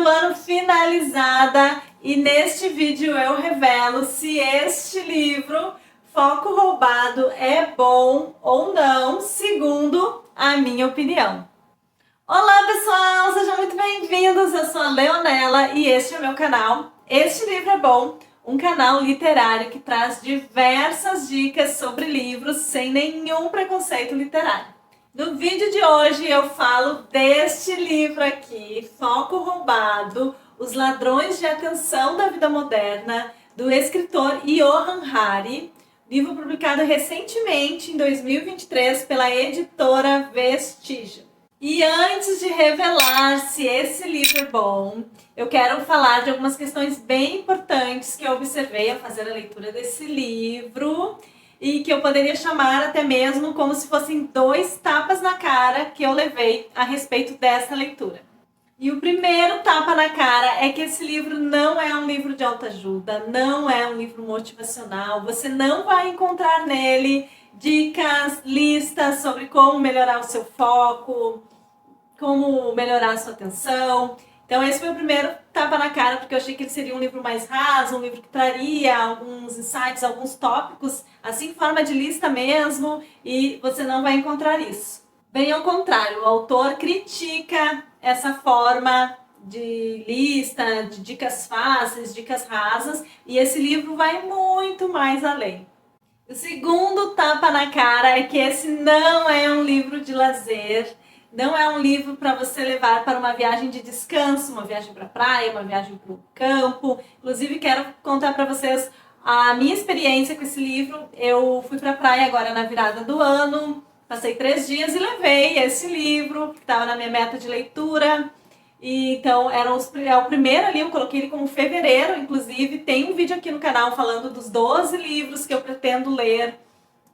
ano finalizada e neste vídeo eu revelo se este livro, Foco Roubado, é bom ou não, segundo a minha opinião. Olá pessoal, sejam muito bem-vindos, eu sou a Leonela e este é o meu canal. Este livro é bom, um canal literário que traz diversas dicas sobre livros sem nenhum preconceito literário. No vídeo de hoje eu falo deste livro aqui, Foco Roubado, Os Ladrões de Atenção da Vida Moderna, do escritor Johann Hari, livro publicado recentemente, em 2023, pela editora Vestígio. E antes de revelar se esse livro é bom, eu quero falar de algumas questões bem importantes que eu observei ao fazer a leitura desse livro e que eu poderia chamar até mesmo como se fossem 2 tapas na cara que eu levei a respeito dessa leitura. E o primeiro tapa na cara é que esse livro não é um livro de autoajuda, não é um livro motivacional, você não vai encontrar nele dicas, listas sobre como melhorar o seu foco, como melhorar a sua atenção. Então esse foi o primeiro tapa na cara, porque eu achei que ele seria um livro mais raso, um livro que traria alguns insights, alguns tópicos, assim em forma de lista mesmo, e você não vai encontrar isso. Bem ao contrário, o autor critica essa forma de lista, de dicas fáceis, dicas rasas, e esse livro vai muito mais além. O segundo tapa na cara é que esse não é um livro de lazer, não é um livro para você levar para uma viagem de descanso, uma viagem para a praia, uma viagem para o campo. Inclusive, quero contar para vocês a minha experiência com esse livro. Eu fui para a praia agora na virada do ano, passei 3 dias e levei esse livro, que estava na minha meta de leitura. E, então, é o primeiro ali, eu coloquei ele como fevereiro, inclusive. Tem um vídeo aqui no canal falando dos 12 livros que eu pretendo ler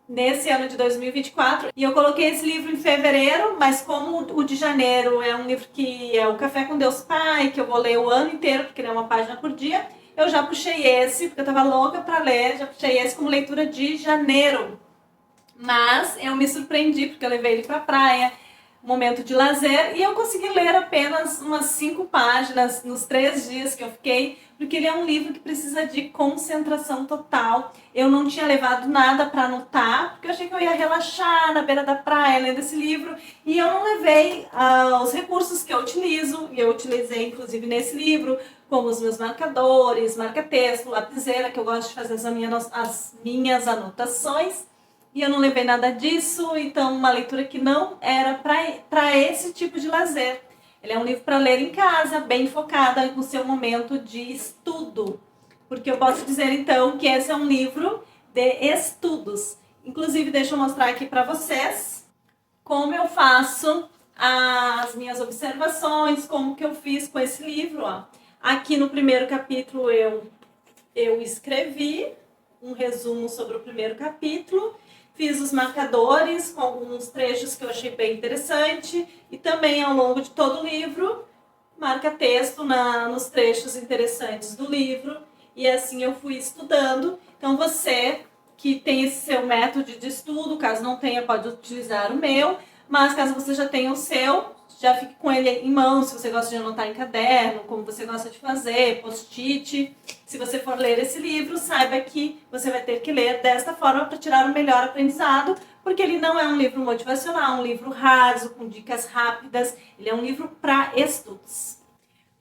nesse ano de 2024, e eu coloquei esse livro em fevereiro, mas como o de janeiro é um livro que é o Café com Deus Pai, que eu vou ler o ano inteiro, porque ele é uma página por dia, eu já puxei esse, porque eu tava louca para ler, já puxei esse como leitura de janeiro. Mas eu me surpreendi, porque eu levei ele pra praia, momento de lazer, e eu consegui ler apenas umas 5 páginas nos 3 dias que eu fiquei, porque ele é um livro que precisa de concentração total. Eu não tinha levado nada para anotar, porque eu achei que eu ia relaxar na beira da praia lendo esse livro, e eu não levei os recursos que eu utilizo, e eu utilizei inclusive nesse livro, como os meus marcadores, marca-texto, lapiseira, que eu gosto de fazer as minhas anotações. E eu não levei nada disso, então uma leitura que não era para esse tipo de lazer. Ele é um livro para ler em casa, bem focada no seu momento de estudo. Porque eu posso dizer então que esse é um livro de estudos. Inclusive, deixa eu mostrar aqui para vocês como eu faço as minhas observações, como que eu fiz com esse livro. Ó. Aqui no primeiro capítulo eu escrevi um resumo sobre o primeiro capítulo. Fiz os marcadores com alguns trechos que eu achei bem interessante e também ao longo de todo o livro, marca texto nos trechos interessantes do livro e assim eu fui estudando. Então você que tem esse seu método de estudo, caso não tenha, pode utilizar o meu, mas caso você já tenha o seu, já fique com ele em mãos, se você gosta de anotar em caderno, como você gosta de fazer, post-it. Se você for ler esse livro, saiba que você vai ter que ler desta forma para tirar o melhor aprendizado, porque ele não é um livro motivacional, um livro raso, com dicas rápidas, ele é um livro para estudos.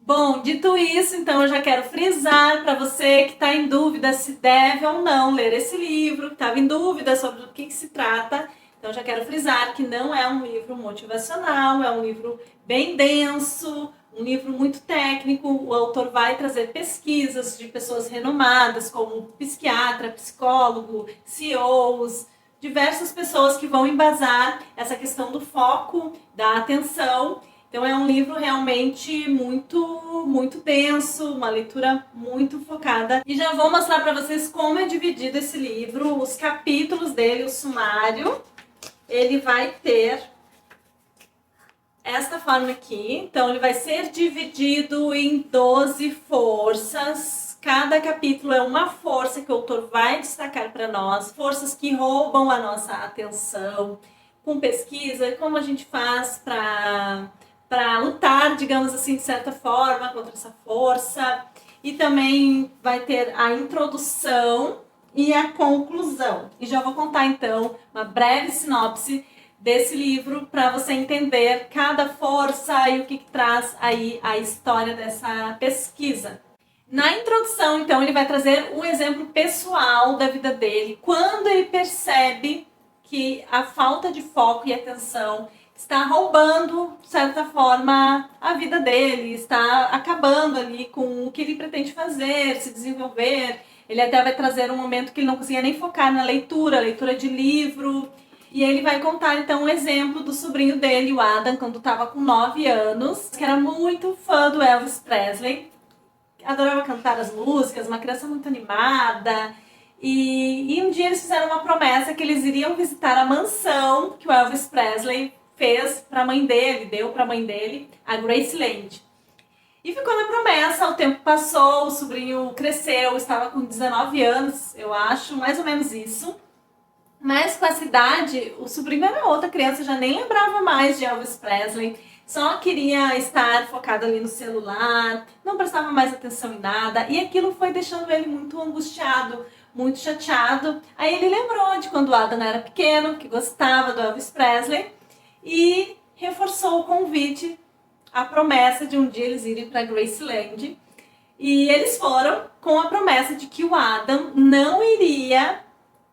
Bom, dito isso, então eu já quero frisar para você que está em dúvida se deve ou não ler esse livro, que estava em dúvida sobre do que se trata. Então já quero frisar que não é um livro motivacional, é um livro bem denso, um livro muito técnico. O autor vai trazer pesquisas de pessoas renomadas, como psiquiatra, psicólogo, CEOs, diversas pessoas que vão embasar essa questão do foco, da atenção. Então é um livro realmente muito denso, uma leitura muito focada. E já vou mostrar para vocês como é dividido esse livro, os capítulos dele, o sumário. Ele vai ter esta forma aqui, então ele vai ser dividido em 12 forças. Cada capítulo é uma força que o autor vai destacar para nós, forças que roubam a nossa atenção, com pesquisa, como a gente faz para para lutar, digamos assim, de certa forma, contra essa força. E também vai ter a introdução e a conclusão. E já vou contar então uma breve sinopse desse livro para você entender cada força e o que traz aí a história dessa pesquisa. Na introdução, então, ele vai trazer um exemplo pessoal da vida dele, quando ele percebe que a falta de foco e atenção está roubando, de certa forma, a vida dele, está acabando ali com o que ele pretende fazer, se desenvolver. Ele até vai trazer um momento que ele não conseguia nem focar na leitura de livro. E ele vai contar, então, um exemplo do sobrinho dele, o Adam, quando estava com 9 anos, que era muito fã do Elvis Presley. Adorava cantar as músicas, uma criança muito animada. E um dia eles fizeram uma promessa que eles iriam visitar a mansão que o Elvis Presley fez para a mãe dele, deu para a mãe dele, a Graceland. E ficou na promessa, o tempo passou, o sobrinho cresceu, estava com 19 anos, eu acho, mais ou menos isso. Mas com essa idade, o sobrinho era outra criança, já nem lembrava mais de Elvis Presley. Só queria estar focado ali no celular, não prestava mais atenção em nada. E aquilo foi deixando ele muito angustiado, muito chateado. Aí ele lembrou de quando o Adam era pequeno, que gostava do Elvis Presley. E reforçou o convite, a promessa de um dia eles irem para Graceland. E eles foram com a promessa de que o Adam não iria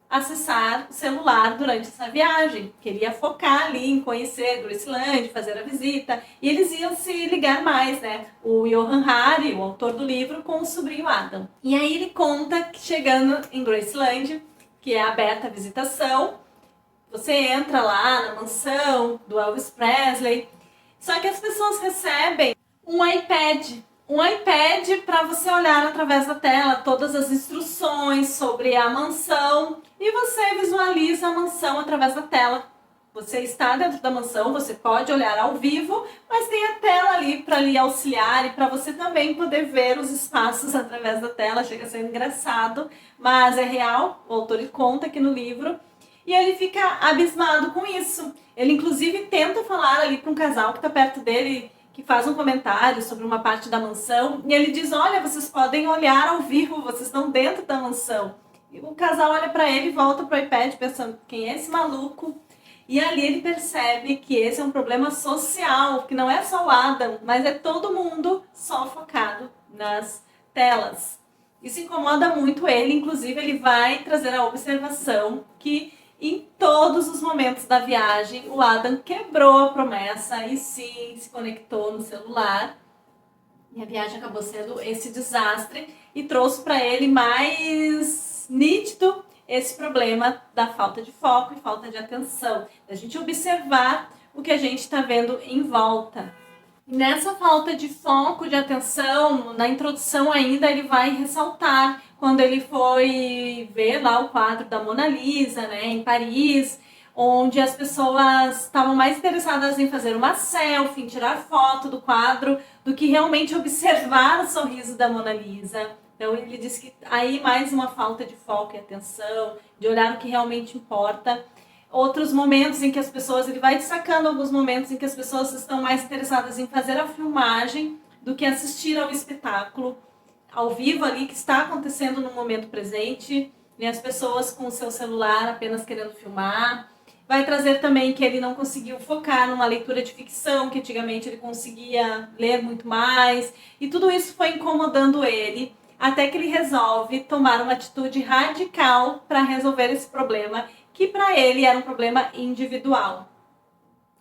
acessar o celular durante essa viagem. Queria focar ali em conhecer Graceland, fazer a visita. E eles iam se ligar mais, né? O Johan Hari, o autor do livro, com o sobrinho Adam. E aí ele conta que chegando em Graceland, que é aberta a visitação, você entra lá na mansão do Elvis Presley. Só que as pessoas recebem um iPad para você olhar através da tela todas as instruções sobre a mansão e você visualiza a mansão através da tela. Você está dentro da mansão, você pode olhar ao vivo, mas tem a tela ali para lhe auxiliar e para você também poder ver os espaços através da tela. Chega a ser engraçado, mas é real, o autor conta aqui no livro. E ele fica abismado com isso. Ele inclusive tenta falar ali para um casal que está perto dele, que faz um comentário sobre uma parte da mansão, e ele diz, olha, vocês podem olhar ao vivo, vocês estão dentro da mansão. E o casal olha para ele e volta para o iPad pensando, quem é esse maluco? E ali ele percebe que esse é um problema social, que não é só o Adam, mas é todo mundo só focado nas telas. Isso incomoda muito ele, inclusive ele vai trazer a observação que em todos os momentos da viagem, o Adam quebrou a promessa e sim, se conectou no celular. E a viagem acabou sendo esse desastre e trouxe para ele mais nítido esse problema da falta de foco e falta de atenção. Da gente observar o que a gente está vendo em volta. Nessa falta de foco, de atenção, na introdução ainda ele vai ressaltar quando ele foi ver lá o quadro da Mona Lisa, né, em Paris, onde as pessoas estavam mais interessadas em fazer uma selfie, em tirar foto do quadro, do que realmente observar o sorriso da Mona Lisa. Então ele diz que aí mais uma falta de foco e atenção, de olhar o que realmente importa. Outros momentos em que as pessoas, ele vai destacando alguns momentos em que as pessoas estão mais interessadas em fazer a filmagem do que assistir ao espetáculo ao vivo ali que está acontecendo no momento presente, e as pessoas com o seu celular apenas querendo filmar. Vai trazer também que ele não conseguiu focar numa leitura de ficção, que antigamente ele conseguia ler muito mais, e tudo isso foi incomodando ele, até que ele resolve tomar uma atitude radical para resolver esse problema, que para ele era um problema individual.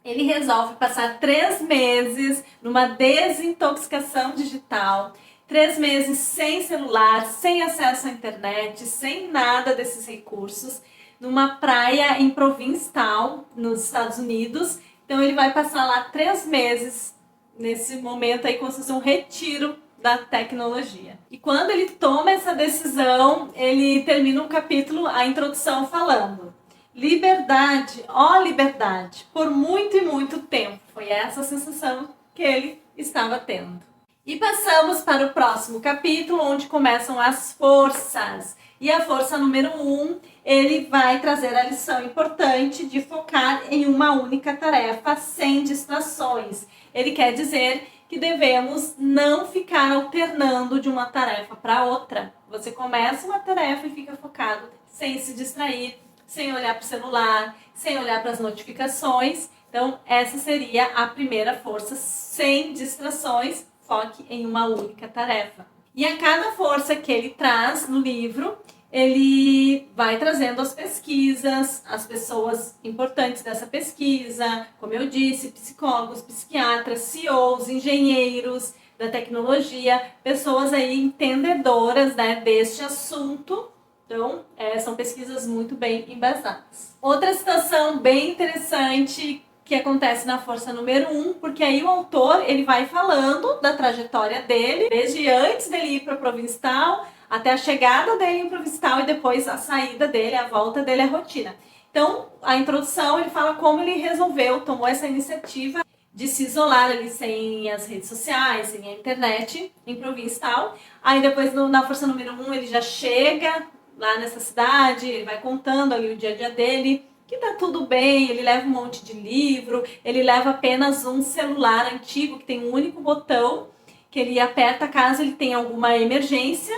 Ele resolve passar 3 meses numa desintoxicação digital, 3 meses sem celular, sem acesso à internet, sem nada desses recursos, numa praia em Provincetown, nos Estados Unidos. Então ele vai passar lá 3 meses, nesse momento aí, como se fosse um retiro da tecnologia. E quando ele toma essa decisão, ele termina um capítulo, a introdução, falando: liberdade, ó liberdade, por muito e muito tempo. Foi essa a sensação que ele estava tendo. E passamos para o próximo capítulo, onde começam as forças. E a força número 1, ele vai trazer a lição importante de focar em uma única tarefa sem distrações. Ele quer dizer que devemos não ficar alternando de uma tarefa para outra. Você começa uma tarefa e fica focado sem se distrair, sem olhar para o celular, sem olhar para as notificações. Então, essa seria a primeira força, sem distrações, foque em uma única tarefa. E a cada força que ele traz no livro, ele vai trazendo as pesquisas, as pessoas importantes dessa pesquisa, como eu disse, psicólogos, psiquiatras, CEOs, engenheiros da tecnologia, pessoas aí entendedoras, né, deste assunto. Então, são pesquisas muito bem embasadas. Outra situação bem interessante que acontece na força número 1, porque aí o autor ele vai falando da trajetória dele, desde antes dele ir para a Provincial, até a chegada dele em Provincial e depois a saída dele, a volta dele à rotina. Então, a introdução, ele fala como ele tomou essa iniciativa de se isolar ali sem as redes sociais, sem a internet, em Provincial. Aí depois, na força número 1, ele já chega lá nessa cidade, ele vai contando ali o dia a dia dele, que tá tudo bem, ele leva um monte de livro, ele leva apenas um celular antigo que tem um único botão, que ele aperta caso ele tenha alguma emergência,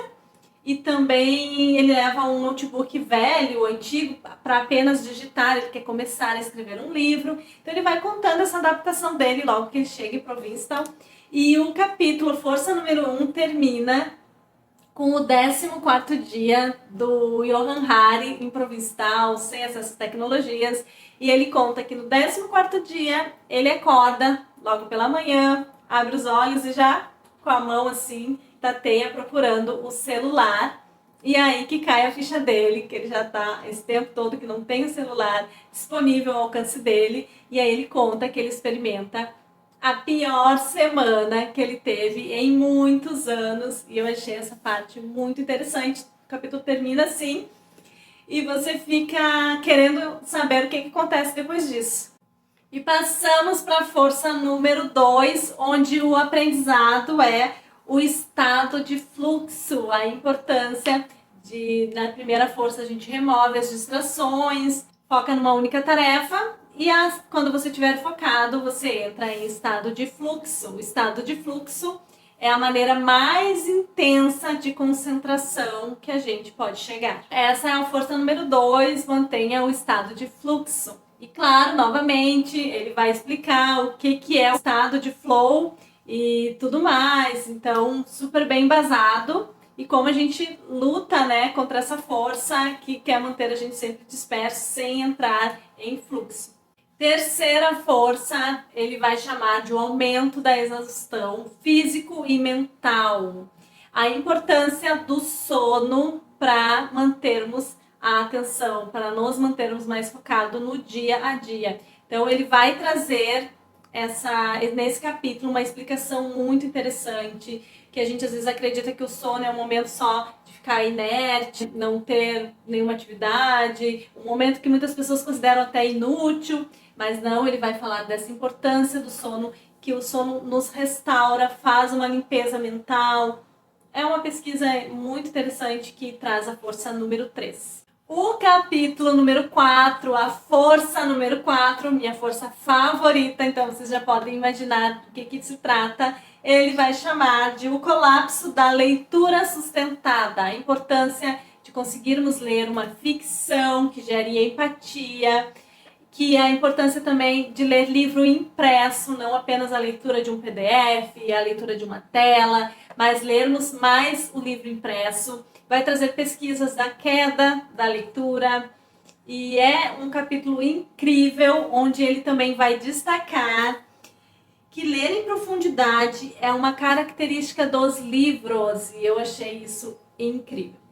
e também ele leva um notebook velho, antigo, para apenas digitar, ele quer começar a escrever um livro. Então ele vai contando essa adaptação dele logo que ele chega em Provincial. E o capítulo Força número 1 termina com o 14º dia do Johann Hari em Provincial, sem essas tecnologias. E ele conta que no 14º dia ele acorda logo pela manhã, abre os olhos e já com a mão assim, tateia procurando o celular. E aí que cai a ficha dele, que ele já tá esse tempo todo que não tem o celular disponível ao alcance dele. E aí ele conta que ele experimenta a pior semana que ele teve em muitos anos. E eu achei essa parte muito interessante. O capítulo termina assim. E você fica querendo saber o que acontece depois disso. E passamos para a força número 2, onde o aprendizado é o estado de fluxo, a importância na primeira força a gente remove as distrações, foca numa única tarefa e quando você estiver focado, você entra em estado de fluxo. O estado de fluxo é a maneira mais intensa de concentração que a gente pode chegar. Essa é a força número 2, mantenha o estado de fluxo. E claro, novamente, ele vai explicar o que é o estado de flow e tudo mais. Então, super bem embasado. E como a gente luta, né, contra essa força que quer manter a gente sempre disperso, sem entrar em fluxo. Terceira força, ele vai chamar de o aumento da exaustão físico e mental. A importância do sono para mantermos a atenção, para nos mantermos mais focados no dia a dia. Então, ele vai trazer nesse capítulo uma explicação muito interessante, que a gente às vezes acredita que o sono é um momento só de ficar inerte, não ter nenhuma atividade, um momento que muitas pessoas consideram até inútil, mas não, ele vai falar dessa importância do sono, que o sono nos restaura, faz uma limpeza mental. É uma pesquisa muito interessante que traz a força número 3. O capítulo número 4, a força número 4, minha força favorita, então vocês já podem imaginar do que se trata. Ele vai chamar de o colapso da leitura sustentada, a importância de conseguirmos ler uma ficção que gere empatia, que a importância também de ler livro impresso, não apenas a leitura de um PDF, a leitura de uma tela, mas lermos mais o livro impresso. Vai trazer pesquisas da queda da leitura e é um capítulo incrível, onde ele também vai destacar que ler em profundidade é uma característica dos livros e eu achei isso incrível.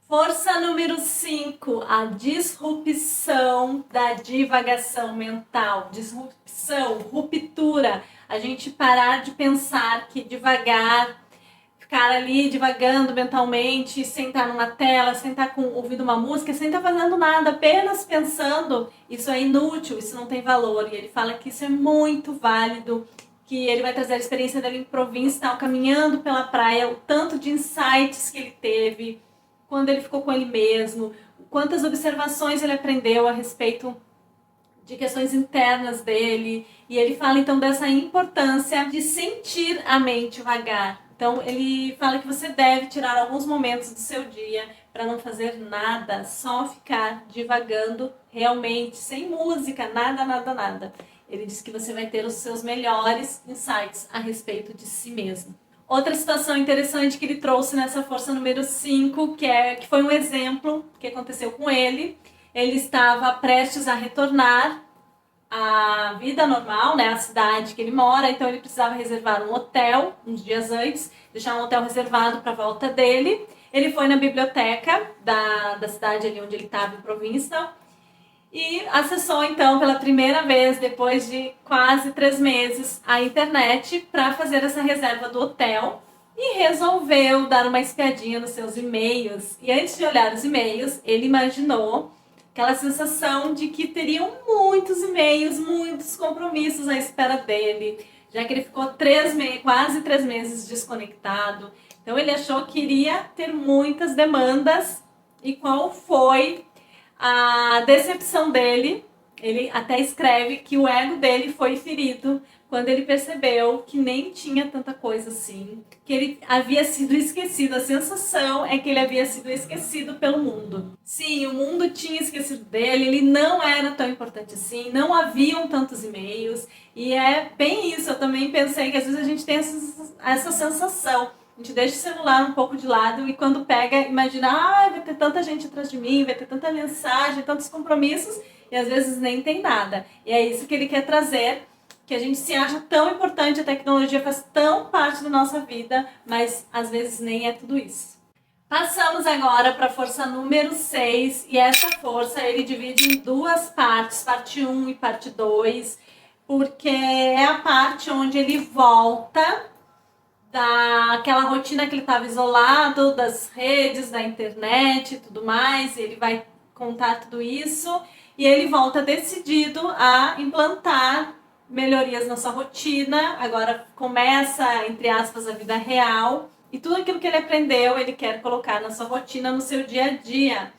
Força número 5, a disrupção da divagação mental. Disrupção, ruptura. A gente parar de pensar que devagar, ficar ali divagando mentalmente, sem estar numa tela, sem estar ouvindo uma música, sem estar fazendo nada, apenas pensando, isso é inútil, isso não tem valor. E ele fala que isso é muito válido, que ele vai trazer a experiência dele em Provincial, caminhando pela praia, o tanto de insights que ele teve, quando ele ficou com ele mesmo, quantas observações ele aprendeu a respeito de questões internas dele. E ele fala então dessa importância de sentir a mente vagar. Então ele fala que você deve tirar alguns momentos do seu dia para não fazer nada, só ficar divagando realmente, sem música, nada. Ele diz que você vai ter os seus melhores insights a respeito de si mesmo. Outra situação interessante que ele trouxe nessa força número 5, que foi um exemplo que aconteceu com ele. Ele estava prestes a retornar à vida normal, né, à cidade que ele mora, então ele precisava reservar um hotel uns dias antes, deixar um hotel reservado para a volta dele. Ele foi na biblioteca da cidade ali onde ele estava, em Provincial, e acessou então pela primeira vez, depois de quase 3 meses, a internet para fazer essa reserva do hotel e resolveu dar uma espiadinha nos seus e-mails. E antes de olhar os e-mails, ele imaginou aquela sensação de que teriam muitos e-mails, muitos compromissos à espera dele, já que ele ficou quase 3 meses desconectado. Então ele achou que iria ter muitas demandas. E qual foi a decepção dele? Ele até escreve que o ego dele foi ferido quando ele percebeu que nem tinha tanta coisa assim, que ele havia sido esquecido. A sensação é que ele havia sido esquecido pelo mundo. Sim, o mundo tinha esquecido dele, ele não era tão importante assim, não haviam tantos e-mails, e é bem isso. Eu também pensei que às vezes a gente tem essa sensação. A gente deixa o celular um pouco de lado e quando pega, imagina, vai ter tanta gente atrás de mim, vai ter tanta mensagem, tantos compromissos, e às vezes nem tem nada. E é isso que ele quer trazer, que a gente se acha tão importante, a tecnologia faz tão parte da nossa vida, mas às vezes nem é tudo isso. Passamos agora para a força número 6, e essa força ele divide em 2 partes, parte 1 e parte 2, porque é a parte onde ele volta daquela rotina que ele estava isolado, das redes, da internet e tudo mais. Ele vai contar tudo isso e ele volta decidido a implantar melhorias na sua rotina. Agora começa, entre aspas, a vida real, e tudo aquilo que ele aprendeu ele quer colocar na sua rotina, no seu dia a dia.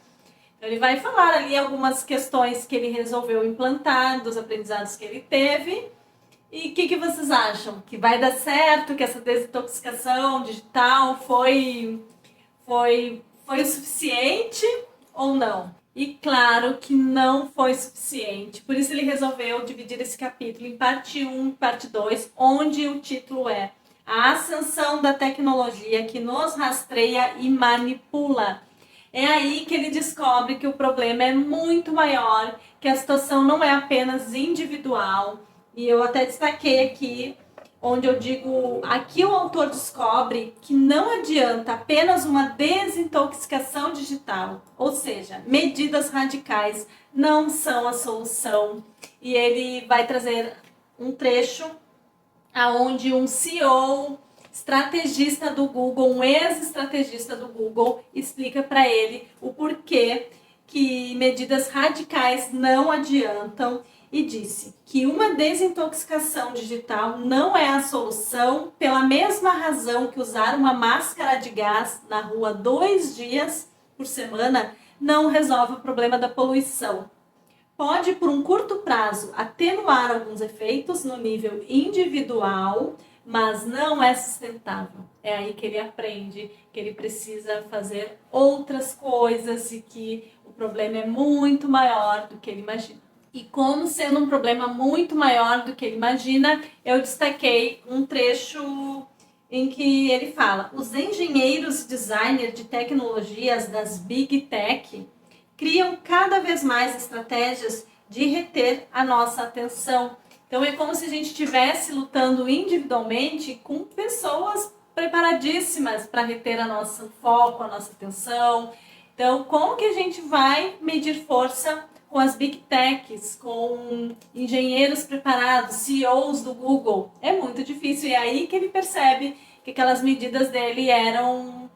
Então ele vai falar ali algumas questões que ele resolveu implantar, dos aprendizados que ele teve. E o que vocês acham? Que vai dar certo? Que essa desintoxicação digital foi o suficiente ou não? E claro que não foi suficiente. Por isso ele resolveu dividir esse capítulo em parte 1 e parte 2, onde o título é A Ascensão da Tecnologia que nos rastreia e manipula. É aí que ele descobre que o problema é muito maior, que a situação não é apenas individual. E eu até destaquei aqui, onde eu digo, aqui o autor descobre que não adianta apenas uma desintoxicação digital, ou seja, medidas radicais não são a solução. E ele vai trazer um trecho aonde um CEO, estrategista do Google, um ex-estrategista do Google, explica para ele o porquê que medidas radicais não adiantam. E disse que uma desintoxicação digital não é a solução, pela mesma razão que usar uma máscara de gás na rua 2 dias por semana não resolve o problema da poluição. Pode, por um curto prazo, atenuar alguns efeitos no nível individual, mas não é sustentável. É aí que ele aprende que ele precisa fazer outras coisas e que o problema é muito maior do que ele imagina. E como sendo um problema muito maior do que ele imagina, eu destaquei um trecho em que ele fala: os engenheiros e designers de tecnologias das Big Tech criam cada vez mais estratégias de reter a nossa atenção. Então é como se a gente estivesse lutando individualmente com pessoas preparadíssimas para reter a nosso foco, a nossa atenção. Então, como que a gente vai medir força com as Big Techs, com engenheiros preparados, CEOs do Google? É muito difícil, e é aí que ele percebe que aquelas medidas dele eram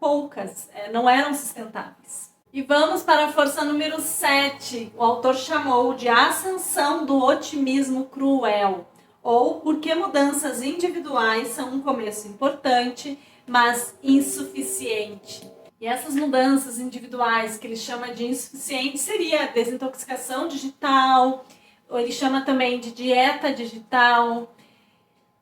poucas, não eram sustentáveis. E vamos para a força número 7, o autor chamou de ascensão do otimismo cruel. ou por que mudanças individuais são um começo importante, mas insuficiente. E essas mudanças individuais que ele chama de insuficiente seria a desintoxicação digital, ou ele chama também de dieta digital.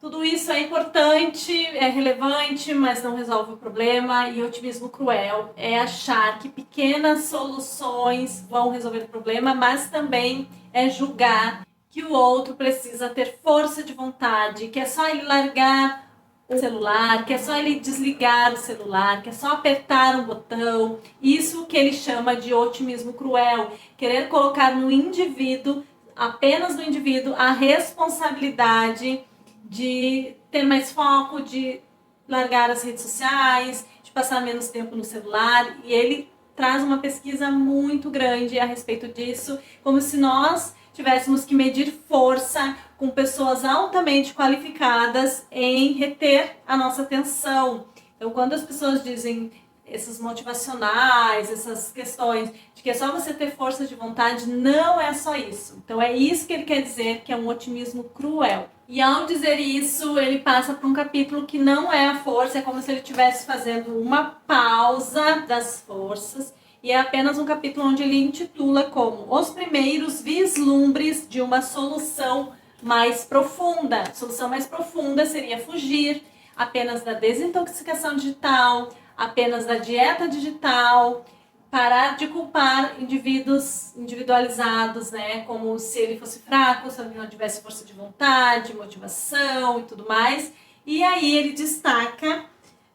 Tudo isso é importante, é relevante, mas não resolve o problema. E otimismo cruel é achar que pequenas soluções vão resolver o problema, mas também é julgar que o outro precisa ter força de vontade, que é só ele largar o celular, que é só ele desligar o celular, que é só apertar um botão. Isso que ele chama de otimismo cruel, querer colocar no indivíduo, apenas no indivíduo, a responsabilidade de ter mais foco, de largar as redes sociais, de passar menos tempo no celular. E ele traz uma pesquisa muito grande a respeito disso, como se nós tivéssemos que medir força com pessoas altamente qualificadas em reter a nossa atenção. Então, quando as pessoas dizem esses motivacionais, essas questões de que é só você ter força de vontade, não é só isso. Então é isso que ele quer dizer, que é um otimismo cruel. E ao dizer isso, ele passa para um capítulo que não é a força, é como se ele estivesse fazendo uma pausa das forças, e é apenas um capítulo onde ele intitula como Os Primeiros Vislumbres de uma Solução Mais Profunda. A solução mais profunda seria fugir apenas da desintoxicação digital, apenas da dieta digital, parar de culpar indivíduos individualizados, né? Como se ele fosse fraco, se ele não tivesse força de vontade, motivação e tudo mais. E aí ele destaca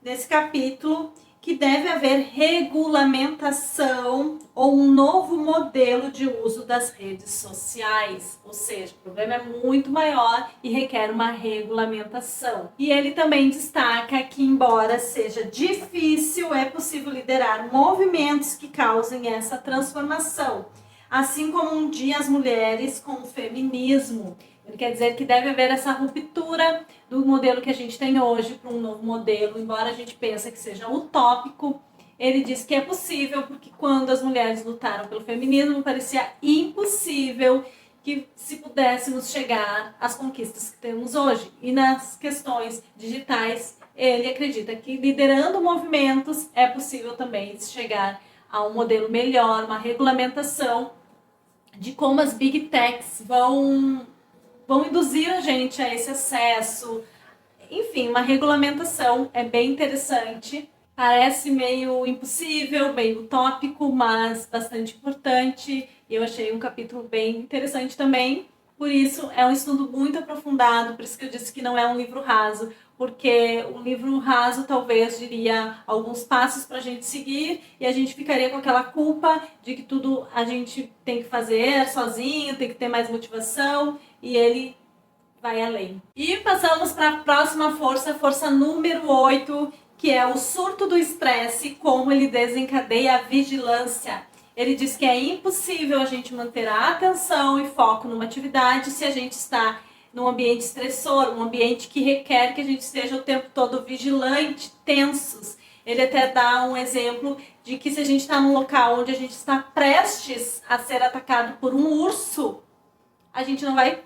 nesse capítulo que deve haver regulamentação ou um novo modelo de uso das redes sociais. Ou seja, o problema é muito maior e requer uma regulamentação. E ele também destaca que, embora seja difícil, é possível liderar movimentos que causem essa transformação. Assim como um dia as mulheres com o feminismo. Ele quer dizer que deve haver essa ruptura do modelo que a gente tem hoje para um novo modelo, embora a gente pense que seja utópico. Ele diz que é possível, porque quando as mulheres lutaram pelo feminismo, parecia impossível que se pudéssemos chegar às conquistas que temos hoje. E nas questões digitais, ele acredita que liderando movimentos é possível também chegar a um modelo melhor, uma regulamentação de como as big techs vão induzir a gente a esse acesso. Enfim, uma regulamentação é bem interessante. Parece meio impossível, meio utópico, mas bastante importante. E eu achei um capítulo bem interessante também. Por isso, é um estudo muito aprofundado, por isso que eu disse que não é um livro raso, porque o livro raso talvez diria alguns passos para a gente seguir e a gente ficaria com aquela culpa de que tudo a gente tem que fazer sozinho, tem que ter mais motivação, e ele vai além. E passamos para a próxima força, força número 8, que é o surto do estresse, como ele desencadeia a vigilância. Ele diz que é impossível a gente manter a atenção e foco numa atividade se a gente está num ambiente estressor, um ambiente que requer que a gente esteja o tempo todo vigilante, tensos. Ele até dá um exemplo de que se a gente está num local onde a gente está prestes a ser atacado por um urso, a gente não vai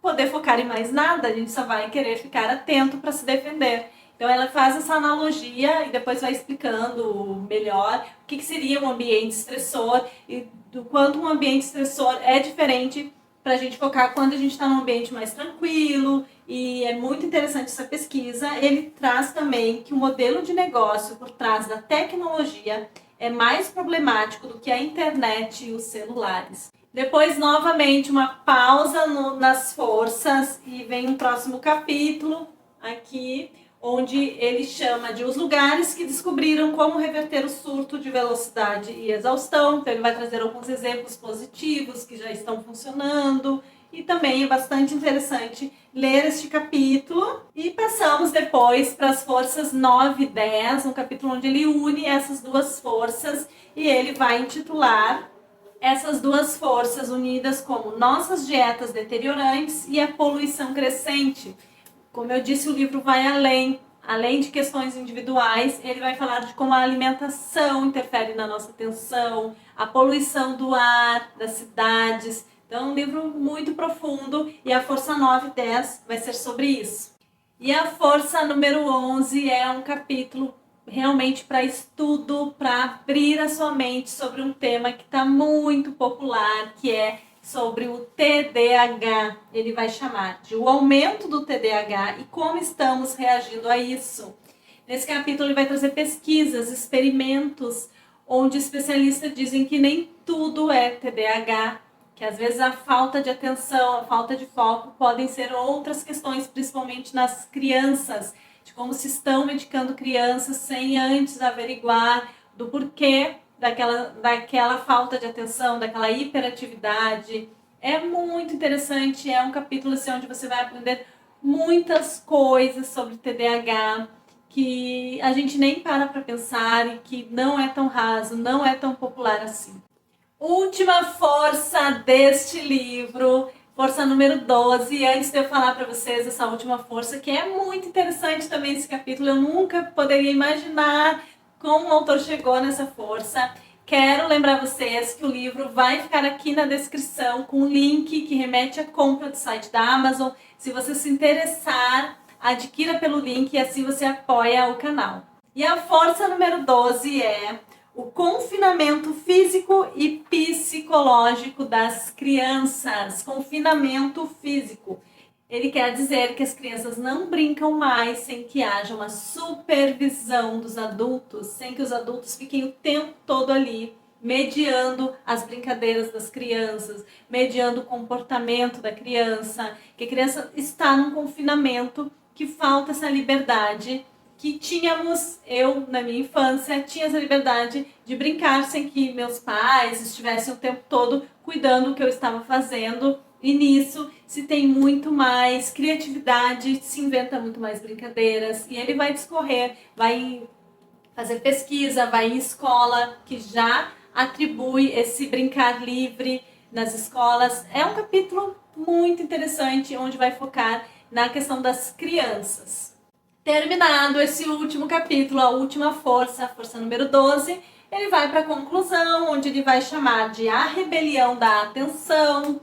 poder focar em mais nada, a gente só vai querer ficar atento para se defender. Então ela faz essa analogia e depois vai explicando melhor o que seria um ambiente estressor e do quanto um ambiente estressor é diferente para a gente focar quando a gente está num ambiente mais tranquilo. E é muito interessante essa pesquisa. Ele traz também que o modelo de negócio por trás da tecnologia é mais problemático do que a internet e os celulares. Depois, novamente, uma pausa nas forças e vem um próximo capítulo aqui, onde ele chama de os lugares que descobriram como reverter o surto de velocidade e exaustão. Então ele vai trazer alguns exemplos positivos que já estão funcionando. E também é bastante interessante ler este capítulo. E passamos depois para as forças 9 e 10, um capítulo onde ele une essas duas forças e ele vai intitular essas duas forças unidas como nossas dietas deteriorantes e a poluição crescente. Como eu disse, o livro vai além de questões individuais, ele vai falar de como a alimentação interfere na nossa atenção, a poluição do ar, das cidades, Então é um livro muito profundo e a força 9 e 10 vai ser sobre isso. E a força número 11 é um capítulo realmente para estudo, para abrir a sua mente sobre um tema que está muito popular, que é sobre o TDAH. Ele vai chamar de o aumento do TDAH e como estamos reagindo a isso. Nesse capítulo ele vai trazer pesquisas, experimentos, onde especialistas dizem que nem tudo é TDAH, que às vezes a falta de atenção, a falta de foco podem ser outras questões, principalmente nas crianças, de como se estão medicando crianças sem antes averiguar do porquê daquela falta de atenção, daquela hiperatividade. É muito interessante, é um capítulo assim, onde você vai aprender muitas coisas sobre TDAH, que a gente nem para pensar e que não é tão raso, não é tão popular assim. Última força deste livro, força número 12. E antes de eu falar para vocês essa última força, que é muito interessante também esse capítulo, eu nunca poderia imaginar como o autor chegou nessa força. Quero lembrar vocês que o livro vai ficar aqui na descrição com um link que remete à compra do site da Amazon. Se você se interessar, adquira pelo link e assim você apoia o canal. E a força número 12 é o confinamento físico e psicológico das crianças. Confinamento físico. Ele quer dizer que as crianças não brincam mais sem que haja uma supervisão dos adultos, sem que os adultos fiquem o tempo todo ali, mediando as brincadeiras das crianças, mediando o comportamento da criança, que a criança está num confinamento, que falta essa liberdade que tínhamos, eu na minha infância, tinha essa liberdade de brincar sem que meus pais estivessem o tempo todo cuidando do que eu estava fazendo. E nisso se tem muito mais criatividade, se inventa muito mais brincadeiras. E ele vai discorrer, vai fazer pesquisa, vai em escola, que já atribui esse brincar livre nas escolas. É um capítulo muito interessante, onde vai focar na questão das crianças. Terminado esse último capítulo, a última força, a força número 12, ele vai para a conclusão, onde ele vai chamar de a rebelião da atenção,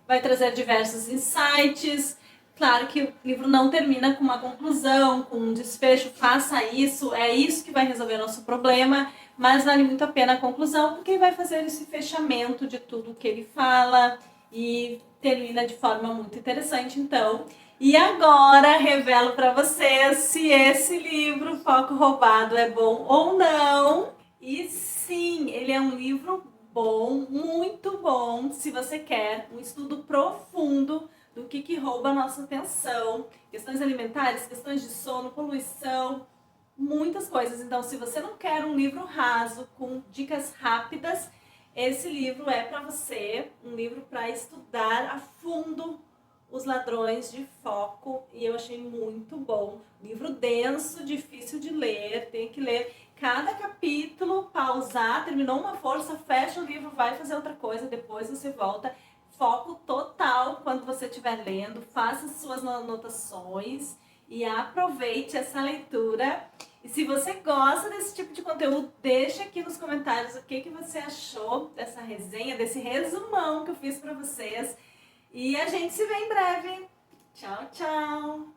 vai trazer diversos insights. Claro que o livro não termina com uma conclusão, com um desfecho, faça isso, é isso que vai resolver nosso problema, mas vale muito a pena a conclusão, porque ele vai fazer esse fechamento de tudo que ele fala e termina de forma muito interessante, então. E agora revelo para vocês se esse livro, Foco Roubado, é bom ou não. E sim, ele é um livro bom, muito bom, se você quer um estudo profundo do que rouba a nossa atenção, questões alimentares, questões de sono, poluição, muitas coisas. Então, se você não quer um livro raso com dicas rápidas, esse livro é para você, um livro para estudar a fundo os ladrões de foco, e eu achei muito bom. Livro denso, difícil de ler, tem que ler cada capítulo, pausar, terminou uma força, fecha o livro, vai fazer outra coisa, depois você volta. Foco total quando você estiver lendo, faça suas anotações e aproveite essa leitura. E se você gosta desse tipo de conteúdo, deixa aqui nos comentários o que você achou dessa resenha, desse resumão que eu fiz para vocês. E a gente se vê em breve. Tchau, tchau!